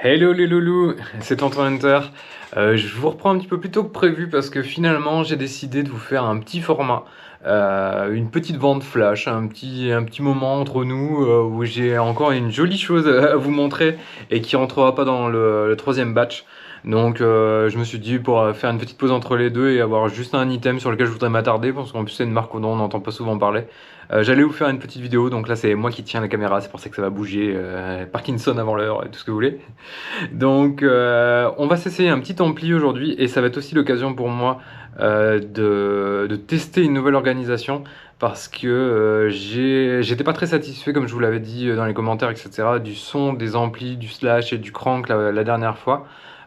Hello les loulous, c'est Tonton Hunter. Je vous reprends un petit peu plus tôt que prévu parce que finalement j'ai décidé de vous faire un petit format, une petite vente flash, un petit moment entre nous où j'ai encore une jolie chose à vous montrer et qui rentrera pas dans le troisième batch. Donc je me suis dit pour faire une petite pause entre les deux et avoir juste un item sur lequel je voudrais m'attarder parce qu'en plus c'est une marque dont on n'entend pas souvent parler. J'allais vous faire une petite vidéo, donc là c'est moi qui tiens la caméra, c'est pour ça que ça va bouger, Parkinson avant l'heure et tout ce que vous voulez. Donc, on va s'essayer un petit ampli aujourd'hui et ça va être aussi l'occasion pour moi de tester une nouvelle organisation parce que j'étais pas très satisfait, comme je vous l'avais dit dans les commentaires, etc., du son des amplis, du slash et du crank la dernière fois.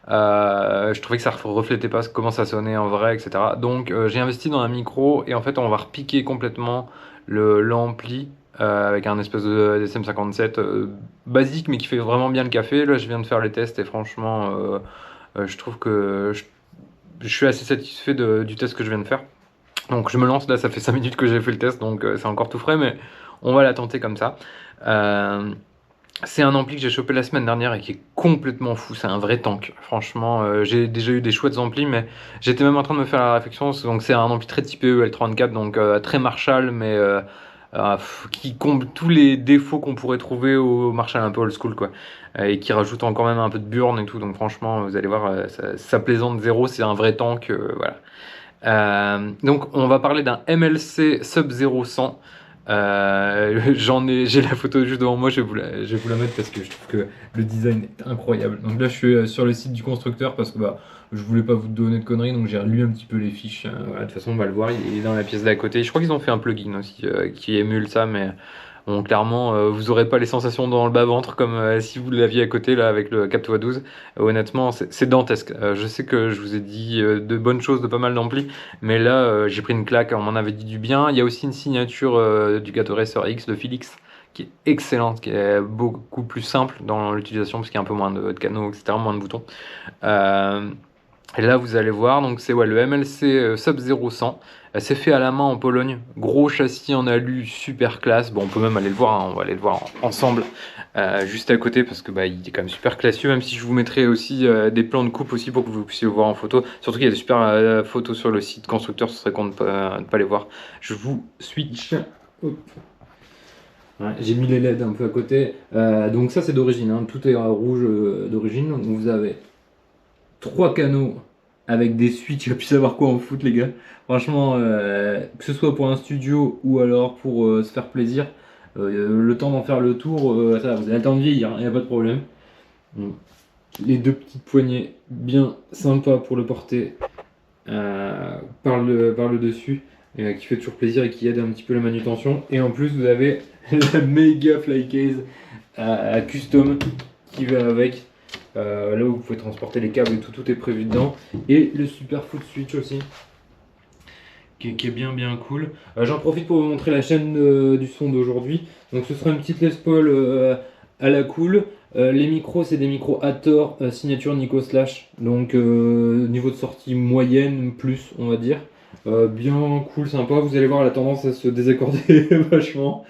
Je trouvais que ça reflétait pas comment ça sonnait en vrai, etc. Donc, j'ai investi dans un micro et en fait, on va repiquer complètement l'ampli avec un espèce de SM57 basique mais qui fait vraiment bien le café. Là je viens de faire les tests et franchement je trouve que je suis assez satisfait du test que je viens de faire. Donc je me lance là, ça fait 5 minutes que j'ai fait le test donc c'est encore tout frais mais on va la tenter comme ça. Euh, c'est un ampli que j'ai chopé la semaine dernière et qui est complètement fou, c'est un vrai tank. Franchement, j'ai déjà eu des chouettes amplis, mais j'étais même en train de me faire la réflexion. Donc c'est un ampli très typé L34, donc très Marshall, mais qui comble tous les défauts qu'on pourrait trouver au Marshall un peu old school, quoi. Et qui rajoute encore même un peu de burn et tout. Donc franchement, vous allez voir, ça plaisante zéro, c'est un vrai tank, voilà. Donc on va parler d'un MLC Sub-Zero 100. J'ai la photo juste devant moi, je vais vous la mettre parce que je trouve que le design est incroyable. Donc là je suis sur le site du constructeur parce que je voulais pas vous donner de conneries, donc j'ai relu un petit peu les fiches. Voilà, de toute façon on va le voir, il est dans la pièce d'à côté. Je crois qu'ils ont fait un plugin aussi qui émule ça, mais bon, clairement vous aurez pas les sensations dans le bas-ventre comme si vous l'aviez à côté là avec le Captoi 12. Honnêtement c'est dantesque. Je sais que je vous ai dit de bonnes choses de pas mal d'amplis, mais là j'ai pris une claque, on m'en avait dit du bien. Il y a aussi une signature du Gato Racer X de Philix qui est excellente, qui est beaucoup plus simple dans l'utilisation parce qu'il y a un peu moins de canaux, etc., moins de boutons. Euh, et là, vous allez voir, donc c'est le MLC Sub-Zero 100. C'est fait à la main en Pologne. Gros châssis en alu, super classe. Bon, on peut même aller le voir, hein, on va aller le voir ensemble juste à côté parce que il est quand même super classieux. Même si je vous mettrai aussi des plans de coupe aussi pour que vous puissiez le voir en photo. Surtout qu'il y a des super photos sur le site constructeur, ce serait con de pas les voir. Je vous switch. Hop. Ouais, j'ai mis les LED un peu à côté. Donc ça c'est d'origine, hein. Tout est rouge d'origine. Donc vous avez 3 canaux avec des switches, il va plus savoir quoi en foutre les gars. Franchement, que ce soit pour un studio ou alors pour se faire plaisir, le temps d'en faire le tour, ça, vous avez le temps de vieillir, il n'y a pas de problème. Donc, les deux petites poignées bien sympas pour le porter par le dessus, qui fait toujours plaisir et qui aide un petit peu la manutention. Et en plus vous avez la méga fly case custom qui va avec. Là où vous pouvez transporter les câbles et tout est prévu dedans. Et le super foot switch aussi, qui est bien cool. J'en profite pour vous montrer la chaîne du son d'aujourd'hui. Donc ce sera une petite Les Paul à la cool. Les micros, c'est des micros Hathor signature Nico Slash. Donc niveau de sortie moyenne, plus on va dire. Bien cool, sympa. Vous allez voir la tendance à se désaccorder vachement.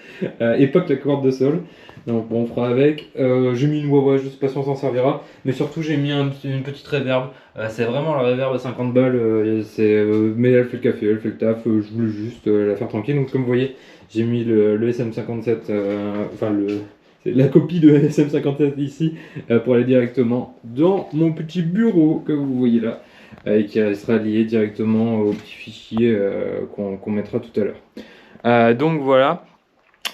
Et pas que la corde de sol. Donc bon, on fera avec. J'ai mis une wah-wah, je sais pas si on s'en servira. Mais surtout, j'ai mis une petite reverb. C'est vraiment la reverb à 50 balles. Mais elle fait le café, elle fait le taf. Je voulais juste la faire tranquille. Donc comme vous voyez, j'ai mis le SM57, c'est la copie de SM57 ici, pour aller directement dans mon petit bureau que vous voyez là. Et qui sera lié directement au petit fichier qu'on mettra tout à l'heure. Donc voilà.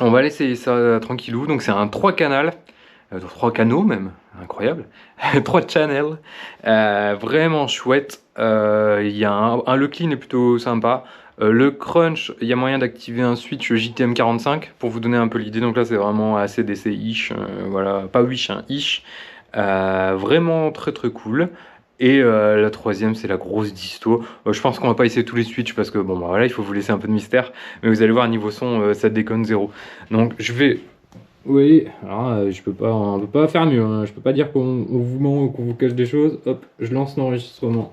On va laisser ça tranquillou. Donc c'est un 3 canaux, 3 canaux même, incroyable. 3 channels, vraiment chouette. Il y a le clean est plutôt sympa. Le crunch, il y a moyen d'activer un switch JTM45 pour vous donner un peu l'idée. Donc là c'est vraiment ACDC-ish, voilà, pas wish, hein, ish. Vraiment très cool. Et la troisième c'est la grosse disto. Je pense qu'on va pas essayer tous les switches parce que bon voilà, il faut vous laisser un peu de mystère. Mais vous allez voir niveau son ça déconne zéro. Donc je vais. Oui, alors on peut pas faire mieux, hein. Je peux pas dire qu'on vous ment ou qu'on vous cache des choses. Hop, je lance l'enregistrement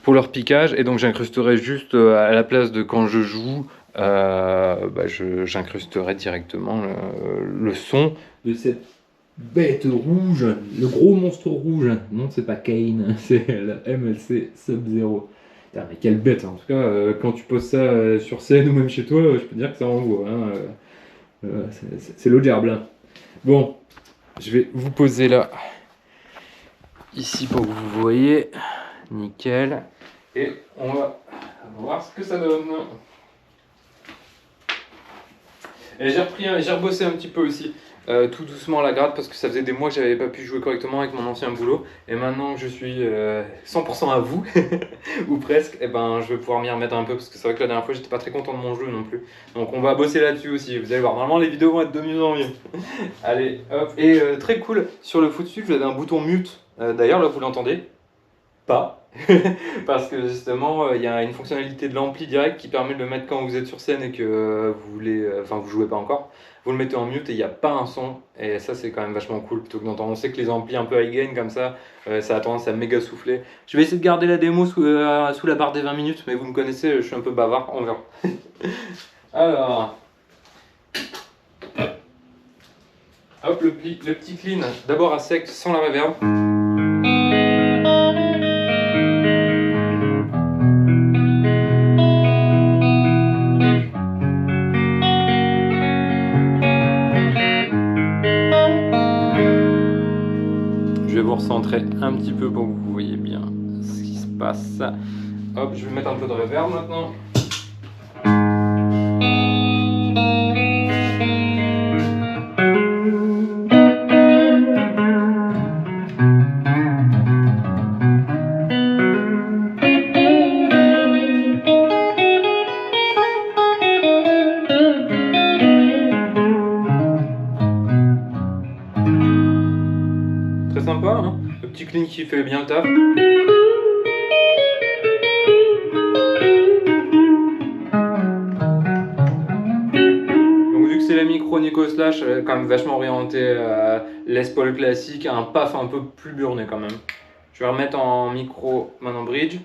pour leur piquage et donc j'incrusterai juste à la place de quand je joue, j'incrusterai directement le son de cette bête rouge, le gros monstre rouge. Non, c'est pas Kane, c'est la MLC Sub-Zero. Putain, mais quelle bête, hein. En tout cas, quand tu poses ça sur scène ou même chez toi, je peux dire que ça envoie. Hein. C'est le diable. Hein. Bon, je vais vous poser là, ici pour que vous voyez. Nickel. Et on va voir ce que ça donne. Et j'ai rebossé un petit peu aussi. Tout doucement à la gratte parce que ça faisait des mois que j'avais pas pu jouer correctement avec mon ancien boulot et maintenant que je suis 100% à vous ou presque, et ben je vais pouvoir m'y remettre un peu parce que c'est vrai que la dernière fois j'étais pas très content de mon jeu non plus, donc on va bosser là-dessus aussi, vous allez voir, normalement les vidéos vont être de mieux en mieux. Allez hop, et très cool, sur le foot-sud vous avez un bouton mute, d'ailleurs là vous l'entendez pas parce que justement il y a une fonctionnalité de l'ampli direct qui permet de le mettre quand vous êtes sur scène et que vous voulez, enfin vous jouez pas encore, vous le mettez en mute et il n'y a pas un son, et ça c'est quand même vachement cool plutôt que d'entendre. On sait que les amplis un peu high gain comme ça, ça a tendance à méga souffler. Je vais essayer de garder la démo sous la barre des 20 minutes, mais vous me connaissez, je suis un peu bavard, on verra. Alors, hop le petit clean, d'abord à sec sans la reverb. Je vais vous recentrer un petit peu pour que vous voyez bien ce qui se passe. Hop, je vais mettre un peu de reverb maintenant. Très sympa, hein, le petit clean qui fait bien le taf. Donc vu que c'est la micro Nico Slash, quand même vachement orienté Les Paul classique, un paf un peu plus burné quand même. Je vais remettre en micro maintenant bridge.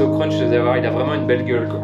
Au crunch, vous allez voir, il a vraiment une belle gueule quoi.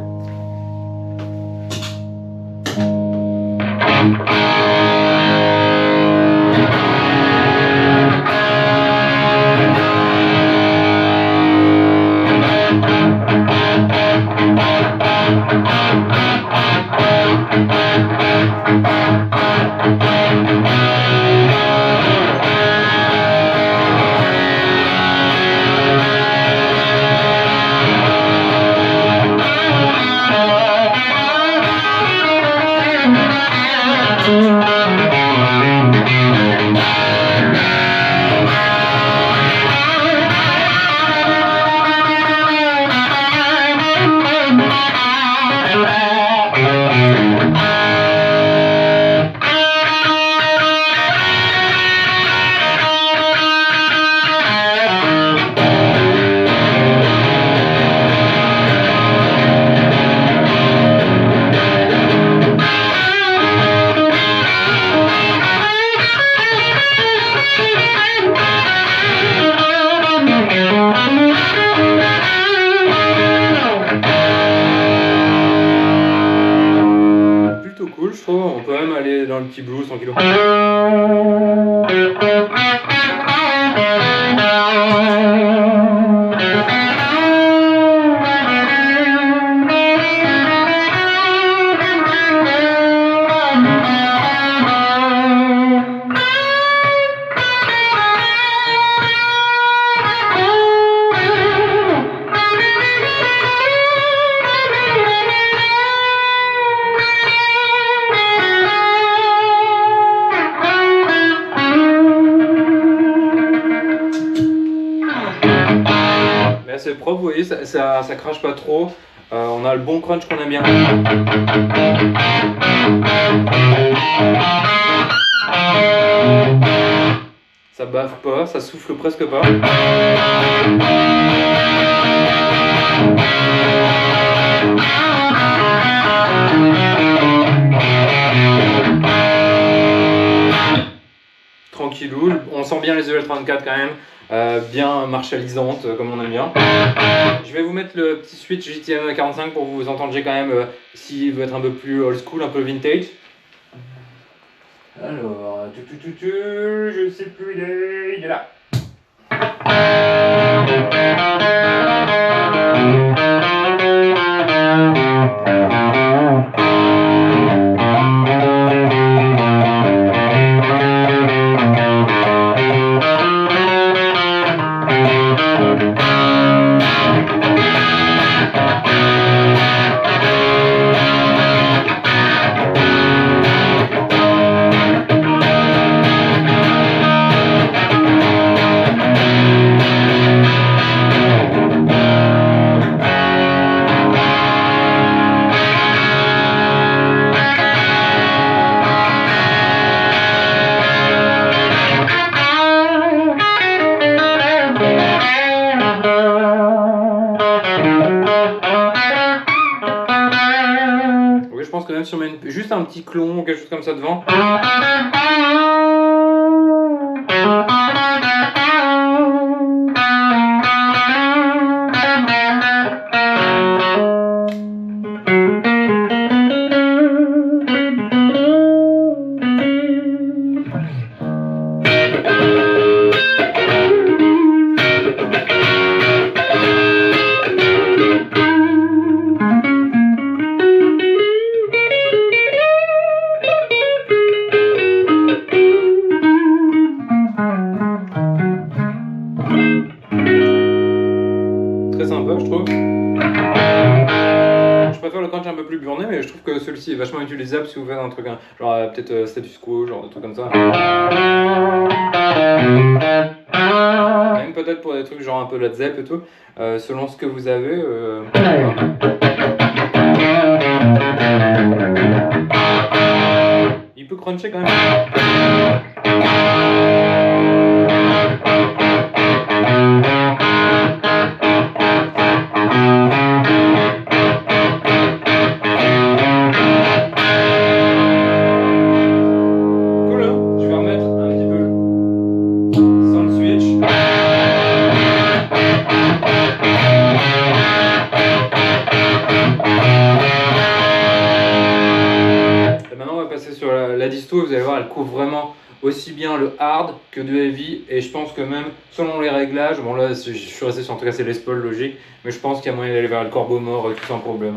Cool, je trouve. On peut même aller dans le petit blues tranquille. C'est propre, vous voyez, ça crache pas trop. On a le bon crunch qu'on aime bien. Ça baffe pas, ça souffle presque pas. tranquillou. On sent bien les EL34 quand même, bien marshalisante comme on aime bien. Je vais vous mettre le petit switch JTM 45 pour que vous entendiez quand même s'il veut être un peu plus old school, un peu vintage. Alors, je sais plus, il est là. Je pense que même si on met juste un petit clon ou quelque chose comme ça devant. Très sympa, je trouve. Je préfère le crunch un peu plus burné, mais je trouve que celui-ci est vachement utilisable si vous faites un truc genre peut-être status quo, genre des trucs comme ça. Même peut-être pour des trucs genre un peu Led Zepp et tout, selon ce que vous avez. Il peut cruncher quand même. Sur la disto, vous allez voir, elle couvre vraiment aussi bien le hard que du heavy, et je pense que même selon les réglages, bon là je suis resté sur en tout cas c'est les spoils logique, mais je pense qu'il y a moyen d'aller vers le corbeau mort tout sans problème.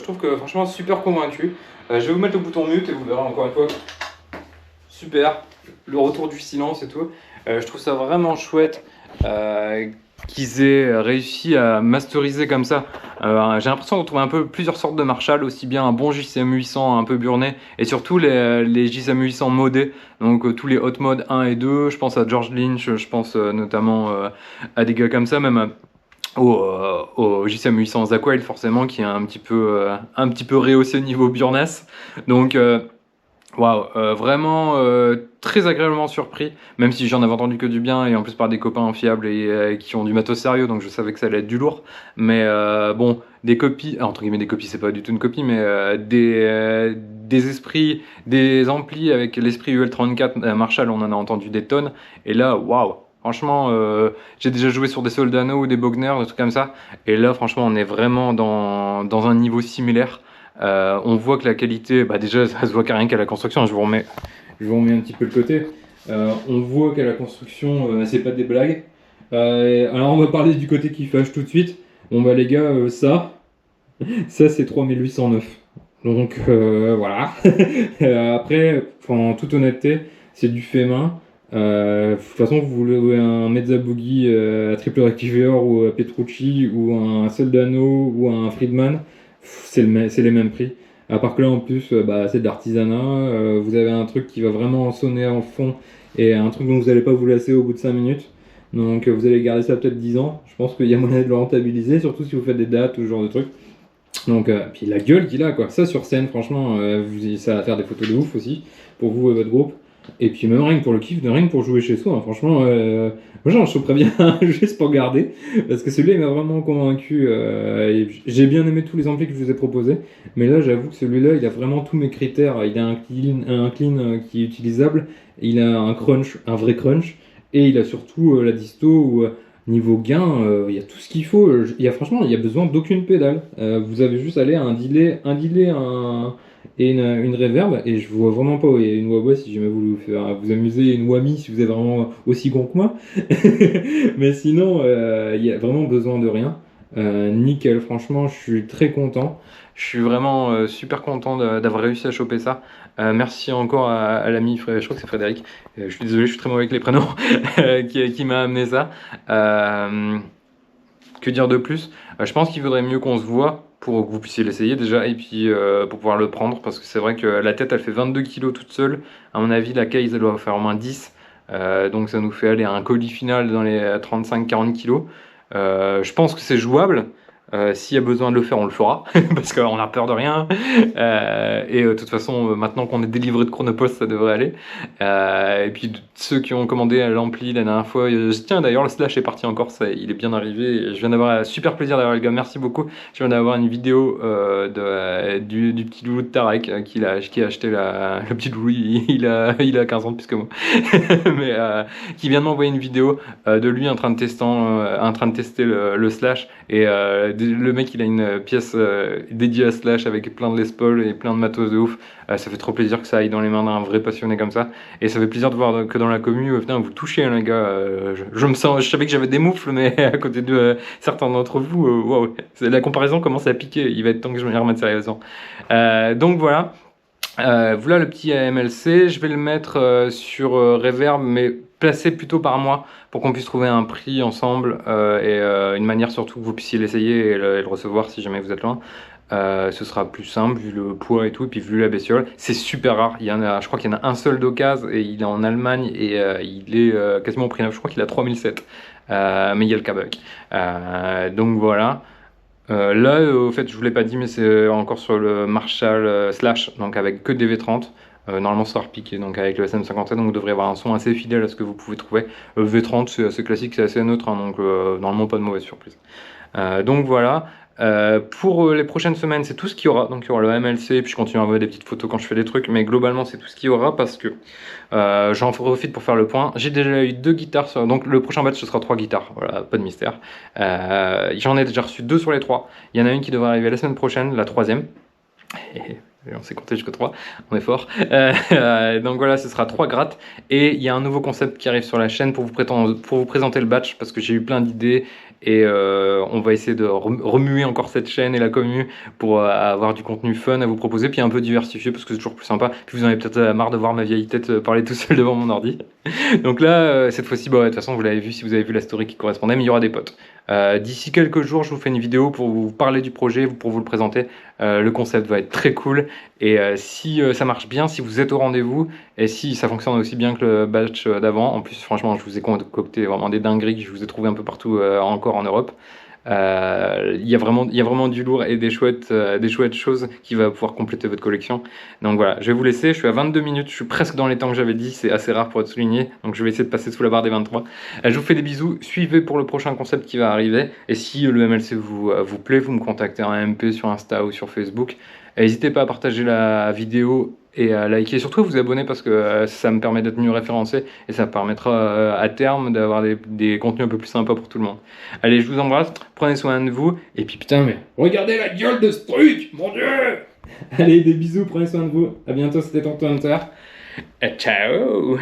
trouve que franchement super convaincu. Je vais vous mettre le bouton mute et vous verrez encore une fois. Super, le retour du silence et tout. Je trouve ça vraiment chouette qu'ils aient réussi à masteriser comme ça. J'ai l'impression de retrouver un peu plusieurs sortes de Marshall, aussi bien un bon JCM 800 un peu burné et surtout les JCM 800 modés, donc tous les hot mode 1 et 2. Je pense à George Lynch, je pense notamment à des gars comme ça, même au JCM 800 Zakk Wylde forcément, qui est un petit peu rehaussé niveau burnasse. Donc waouh, vraiment très agréablement surpris, même si j'en avais entendu que du bien et en plus par des copains fiables et qui ont du matos sérieux, donc je savais que ça allait être du lourd. Mais bon, des copies, entre guillemets des copies, c'est pas du tout une copie, mais des esprits, des amplis avec l'esprit UL34 Marshall, on en a entendu des tonnes. Et là, waouh! Franchement, j'ai déjà joué sur des Soldano ou des Bogner, des trucs comme ça. Et là, franchement, on est vraiment dans un niveau similaire. On voit que la qualité, bah déjà ça se voit rien qu'à la construction, je vous remets un petit peu le côté. On voit qu'à la construction, c'est pas des blagues. Alors on va parler du côté qui fâche tout de suite. Bon bah les gars, ça c'est 3809. Donc voilà. Après, en toute honnêteté, c'est du fait main. De toute façon, vous voulez un Mezza Boogie à triple rectifier ou à Petrucci ou un Soldano ou un Friedman, c'est les mêmes prix. À part que là en plus, c'est de l'artisanat. Vous avez un truc qui va vraiment sonner en fond et un truc dont vous n'allez pas vous lasser au bout de 5 minutes. Donc vous allez garder ça peut-être 10 ans. Je pense qu'il y a moyen de le rentabiliser, surtout si vous faites des dates ou ce genre de trucs. Donc, puis la gueule qu'il a, quoi. Ça sur scène, franchement, ça va faire des photos de ouf aussi pour vous et votre groupe. Et puis même rien que pour le kiff, rien que pour jouer chez soi, hein, franchement, moi j'en choperais bien juste pour garder, parce que celui-là il m'a vraiment convaincu. J'ai bien aimé tous les amplis que je vous ai proposés, mais là j'avoue que celui-là il a vraiment tous mes critères. Il a un clean qui est utilisable, il a un crunch, un vrai crunch, et il a surtout la disto où niveau gain, il y a tout ce qu'il faut. Franchement, il y a besoin d'aucune pédale. Vous avez juste aller à un delay, et une reverb, et je vois vraiment pas. Il y a une wah si jamais vous vous amuser, une whammy si vous êtes vraiment aussi con que moi. Mais sinon, il y a vraiment besoin de rien. Nickel, franchement, je suis très content. Je suis vraiment super content d'avoir réussi à choper ça. Merci encore à l'ami, je crois que c'est Frédéric. Je suis désolé, je suis très mauvais avec les prénoms, qui m'a amené ça. Que dire de plus? Je pense qu'il vaudrait mieux qu'on se voit pour que vous puissiez l'essayer déjà et puis pour pouvoir le prendre, parce que c'est vrai que la tête elle fait 22 kg toute seule. À mon avis, la case elle doit faire au moins 10. Donc ça nous fait aller à un colis final dans les 35-40 kg. Je pense que c'est jouable. S'il y a besoin de le faire, on le fera, parce qu'on a peur de rien. Et de toute façon, maintenant qu'on est délivré de Chronopost, ça devrait aller. Et puis ceux qui ont commandé l'ampli la dernière fois, tiens d'ailleurs le Slash est parti encore, il est bien arrivé. Et je viens d'avoir un super plaisir d'avoir le gars, merci beaucoup. Je viens d'avoir une vidéo du petit loulou de Tarek qui a acheté le petit loulou, il a 15 ans de plus que moi. Mais qui vient de m'envoyer une vidéo de lui en train de tester le Slash. Et le mec il a une pièce dédiée à Slash avec plein de Les Paul et plein de matos de ouf. Ça fait trop plaisir que ça aille dans les mains d'un vrai passionné comme ça. Et ça fait plaisir de voir que dans la commu, putain, vous touchez hein, les gars. Je savais que j'avais des moufles, mais à côté de certains d'entre vous, waouh, la comparaison commence à piquer. Il va être temps que je m'y remette sérieusement. Donc voilà. Voilà le petit AMLC, je vais le mettre sur Reverb, mais placé plutôt par mois pour qu'on puisse trouver un prix ensemble et une manière surtout que vous puissiez l'essayer et le recevoir si jamais vous êtes loin. Ce sera plus simple vu le poids et tout, et puis vu la bestiole. C'est super rare, je crois qu'il y en a un seul d'occasion et il est en Allemagne et il est quasiment au prix neuf, je crois qu'il a 3007, mais il y a le Kabak. Donc voilà. Là, au fait, je vous l'ai pas dit, mais c'est encore sur le Marshall Slash, donc avec que des V30. Normalement, ça sera repiqué donc avec le SM57, donc vous devrez avoir un son assez fidèle à ce que vous pouvez trouver. V30, c'est assez classique, c'est assez neutre, hein, donc normalement pas de mauvaise surprise. Donc voilà. Pour les prochaines semaines, c'est tout ce qu'il y aura. Donc il y aura le MLC, puis je continue à envoyer des petites photos quand je fais des trucs, mais globalement c'est tout ce qu'il y aura parce que j'en profite pour faire le point. J'ai déjà eu 2 guitares, donc le prochain batch ce sera 3 guitares, voilà, pas de mystère. J'en ai déjà reçu 2 sur les 3. Il y en a une qui devrait arriver la semaine prochaine, la 3e. Et on s'est compté jusqu'à 3, on est fort. Donc voilà, ce sera 3 grattes. Et il y a un nouveau concept qui arrive sur la chaîne pour vous présenter le batch, parce que j'ai eu plein d'idées et on va essayer de remuer encore cette chaîne et la commu pour avoir du contenu fun à vous proposer, puis un peu diversifié parce que c'est toujours plus sympa. Puis vous en avez peut-être marre de voir ma vieille tête parler tout seul devant mon ordi. Donc là, cette fois-ci, bah, de toute façon, vous l'avez vu si vous avez vu la story qui correspondait, mais il y aura des potes. D'ici quelques jours, je vous fais une vidéo pour vous parler du projet, pour vous le présenter. Le concept va être très cool, et si ça marche bien, si vous êtes au rendez-vous, et si ça fonctionne aussi bien que le batch d'avant, en plus franchement je vous ai concocté vraiment des dingueries que je vous ai trouvé un peu partout encore en Europe. Il y a vraiment du lourd et des chouettes choses qui va pouvoir compléter votre collection. Donc voilà, je vais vous laisser, je suis à 22 minutes, je suis presque dans les temps que j'avais dit, c'est assez rare pour être souligné, donc je vais essayer de passer sous la barre des 23. Je vous fais des bisous, suivez pour le prochain concept qui va arriver, et si le MLC vous plaît, vous me contactez en MP sur Insta ou sur Facebook. N'hésitez pas à partager la vidéo et à liker, surtout à vous abonner parce que ça me permet d'être mieux référencé et ça permettra à terme d'avoir des contenus un peu plus sympas pour tout le monde. Allez, je vous embrasse, prenez soin de vous, et puis putain, mais regardez la gueule de ce truc, mon dieu! Allez, des bisous, prenez soin de vous, à bientôt, c'était Tonton Hunter, et ciao!